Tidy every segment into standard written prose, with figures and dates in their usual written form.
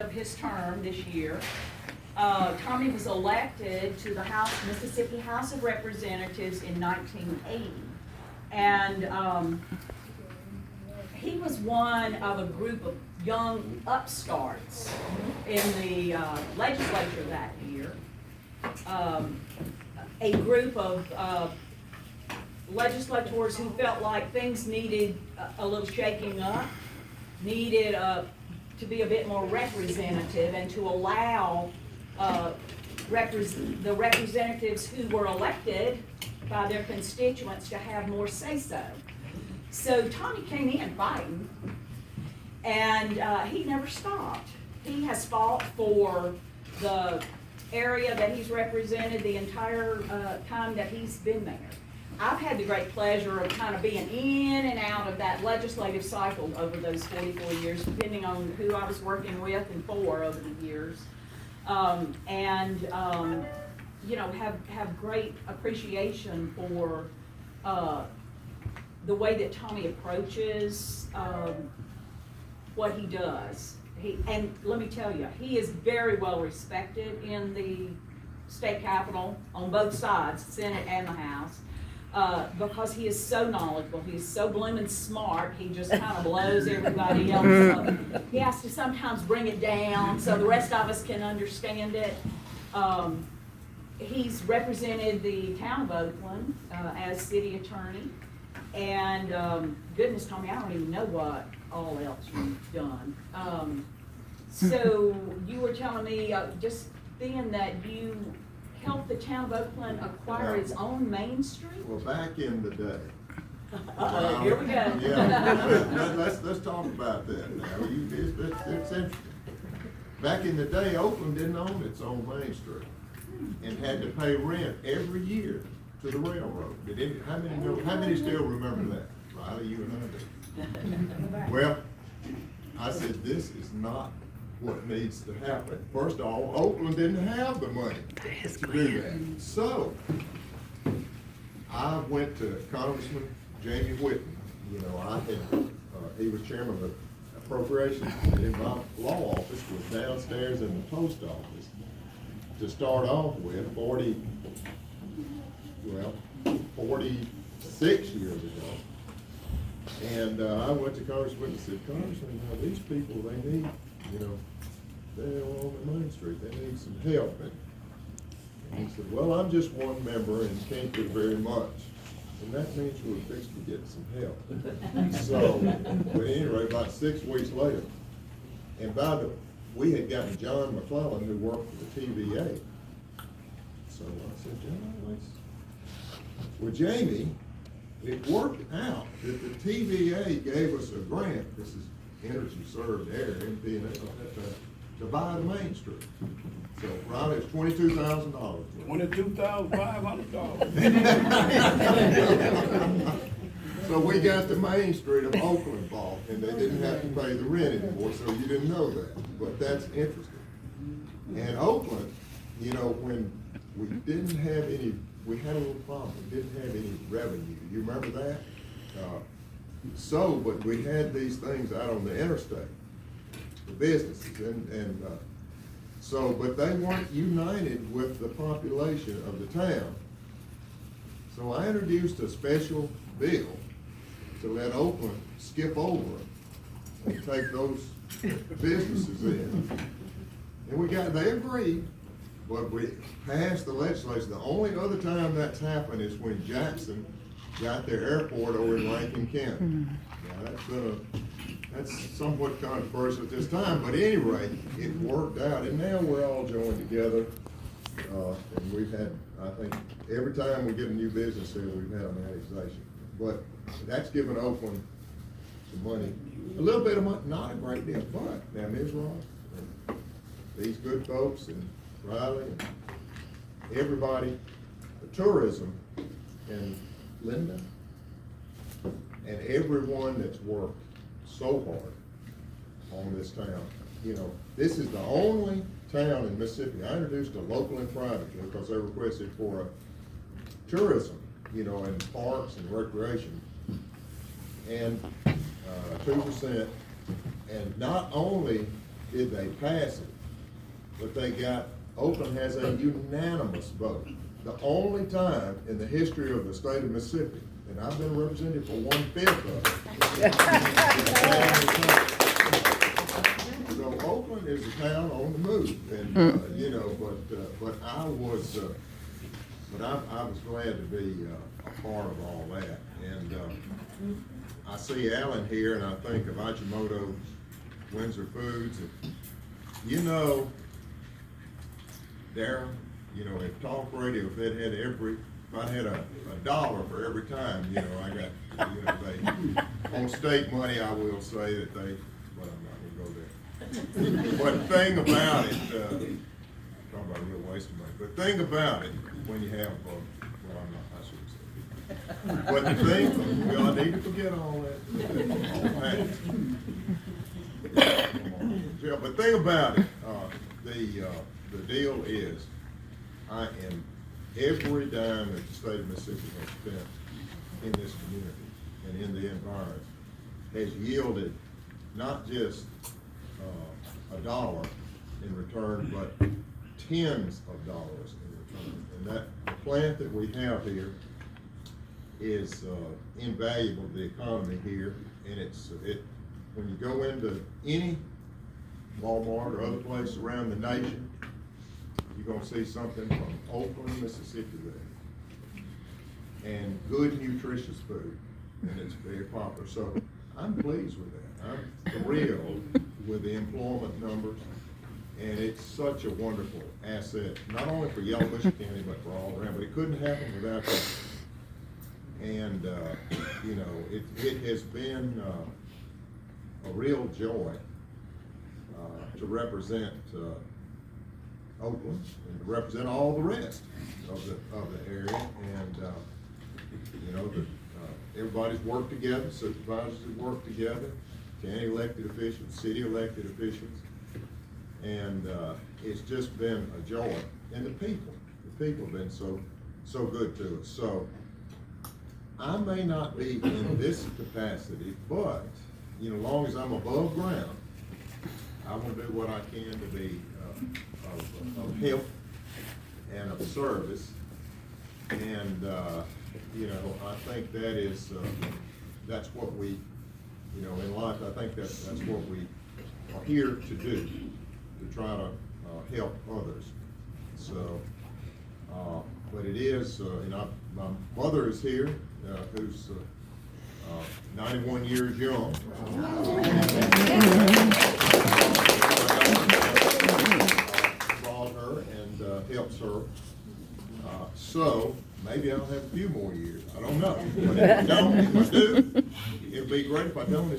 of his term this year. Tommy was elected to the Mississippi House of Representatives in 1980. And he was one of a group of young upstarts in the legislature that year. A group of legislators who felt like things needed a little shaking up, needed to be a bit more representative, and to allow the representatives who were elected by their constituents to have more say-so. So Tommy came in fighting, and he never stopped. He has fought for the area that he's represented the entire time that he's been there. I've had the great pleasure of kind of being in and out of that legislative cycle over those 44 years, depending on who I was working with and for over the years. You know, have great appreciation for the way that Tommy approaches what he does. And let me tell you, he is very well respected in the state capitol on both sides, Senate and the House. Because he is so knowledgeable, he's so blooming smart, he just kind of blows everybody else up. He has to sometimes bring it down so the rest of us can understand it. He's represented the town of Oakland as city attorney, and goodness, Tommy, I don't even know what all else you've done. So you were telling me just being that you helped the town of Oakland acquire its own Main Street? Well, back in the day. Here we go. Yeah, let's talk about that now. It's interesting. Back in the day, Oakland didn't own its own Main Street and had to pay rent every year to the railroad. How many still remember that? Riley, you and I do. Well, I said, this is not what needs to happen. First of all, Oakland didn't have the money to do that. So I went to Congressman Jamie Whitten. You know, he was chairman of the appropriations in my law office, was downstairs in the post office to start off with 46 years ago. And I went to Congressman and said, Congressman, these people, they need, you know, they're on the Main Street, they need some help. And he said, well, I'm just one member and can't do very much. And that means we're fixed to get some help. So, but anyway, about 6 weeks later, and we had gotten John McClellan, who worked for the TVA. So I said, John, well, Jamie, it worked out that the TVA gave us a grant. This is Energy Served Air, MPNA, at that time, to buy the Main Street. So, Ronnie, it's $22,000. $22,500. So we got the Main Street of Oakland bought, and they didn't have to pay the rent anymore, so you didn't know that. But that's interesting. And Oakland, you know, when we didn't have any, we had a little problem. We didn't have any revenue. You remember that? But we had these things out on the interstate, the businesses, but they weren't united with the population of the town. So I introduced a special bill to let Oakland skip over and take those businesses in. And they agreed, but we passed the legislation. The only other time that's happened is when Jackson got their airport over in Rankin County. Now that's somewhat controversial at this time, but at any rate, it worked out, and now we're all joined together. And we've had, I think, every time we get a new business here, we've had an annexation. But that's given Oakland some money, a little bit of money, not a great deal, but now Ms. Ross, and these good folks, and Riley, and everybody, the tourism, and Linda, and everyone that's worked so hard on this town. You know, this is the only town in Mississippi. I introduced a local and private because they requested for a tourism, you know, and parks and recreation. And 2%, and not only did they pass it, but Oakland has a unanimous vote. The only time in the history of the state of Mississippi, and I've been represented for 1/5 of it. So Oakland is a town on the move, and, you know, but I was glad to be a part of all that. And I see Alan here, and I think of Ajinomoto, Windsor Foods, and, you know, Darren, you know, if talk radio, if I had a dollar for every time, you know, I got, you know, on state money, I will say that but I'm not gonna go there. But the thing about it, talking about a real waste of money, but the thing about it, when you have, well, I'm not, I shouldn't say. But the thing, well, I need to forget all that. Yeah, but the thing about it, the deal is, every dime that the state of Mississippi has spent in this community and in the environment has yielded not just a dollar in return, but tens of dollars in return. And the plant that we have here is invaluable to the economy here, and when you go into any Walmart or other place around the nation, you're gonna see something from Oakland, Mississippi there. And good, nutritious food, and it's very popular. So I'm pleased with that. I'm thrilled with the employment numbers, and it's such a wonderful asset, not only for Yellowbush County, but for all around. But it couldn't happen without that. And, you know, it has been a real joy to represent Oakland and to represent all the rest of the area. And, you know, everybody's worked together, supervisors have worked together, county elected officials, city elected officials. And it's just been a joy. And the people have been so good to us. So I may not be in this capacity, but, you know, as long as I'm above ground, I want to do what I can to be of help and of service. And, you know, I think that's what we, you know, in life, I think that's what we are here to do, to try to help others. So, but it is, and my mother is here, who's 91 years young. Brought her and helps her. So maybe I'll have a few more years. I don't know. But if I don't, if I do, it'd be great. If I don't,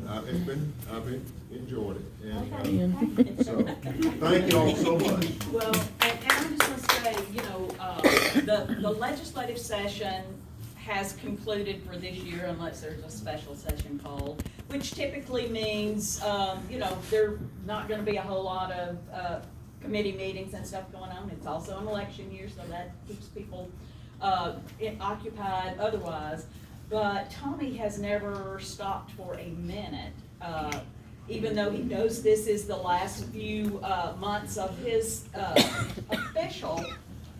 I've enjoyed it. And so thank you all so much. Well, and I'm just gonna say, you know, the legislative session has concluded for this year unless there's a special session called, which typically means, you know, there's not gonna be a whole lot of committee meetings and stuff going on. It's also an election year, so that keeps people occupied otherwise. But Tommy has never stopped for a minute, even though he knows this is the last few months of his official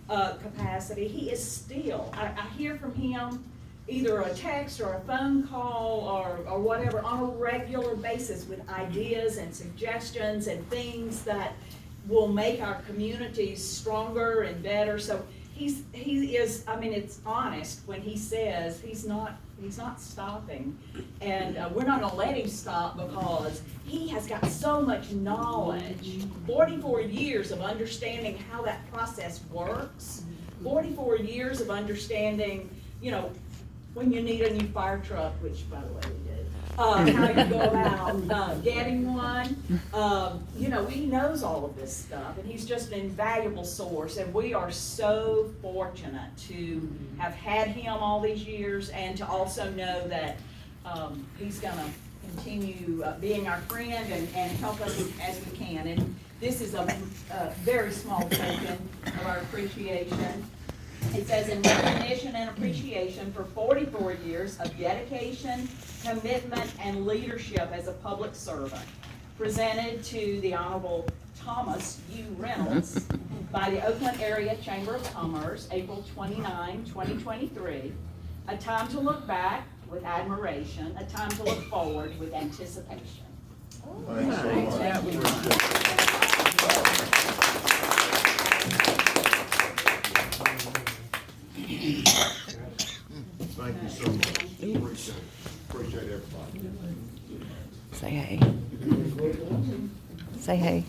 capacity. He is still, I hear from him either a text or a phone call or whatever on a regular basis with ideas and suggestions and things that will make our communities stronger and better. So he is, I mean, it's honest when he says he's not stopping. And we're not gonna let him stop because he has got so much knowledge, 44 years of understanding how that process works, 44 years of understanding, you know, when you need a new fire truck, which by the way we did, how you go about getting one. You know, he knows all of this stuff, and he's just an invaluable source, and we are so fortunate to have had him all these years and to also know that he's gonna continue being our friend and help us as we can. And this is a very small token of our appreciation. It says, in recognition and appreciation for 44 years of dedication, commitment, and leadership as a public servant, presented to the Honorable Thomas U. Reynolds by the Oakland Area Chamber of Commerce, April 29, 2023. A time to look back with admiration, a time to look forward with anticipation. Thanks so much. That was Thank you so much. Appreciate it. Appreciate everybody. Say hey. Say hey.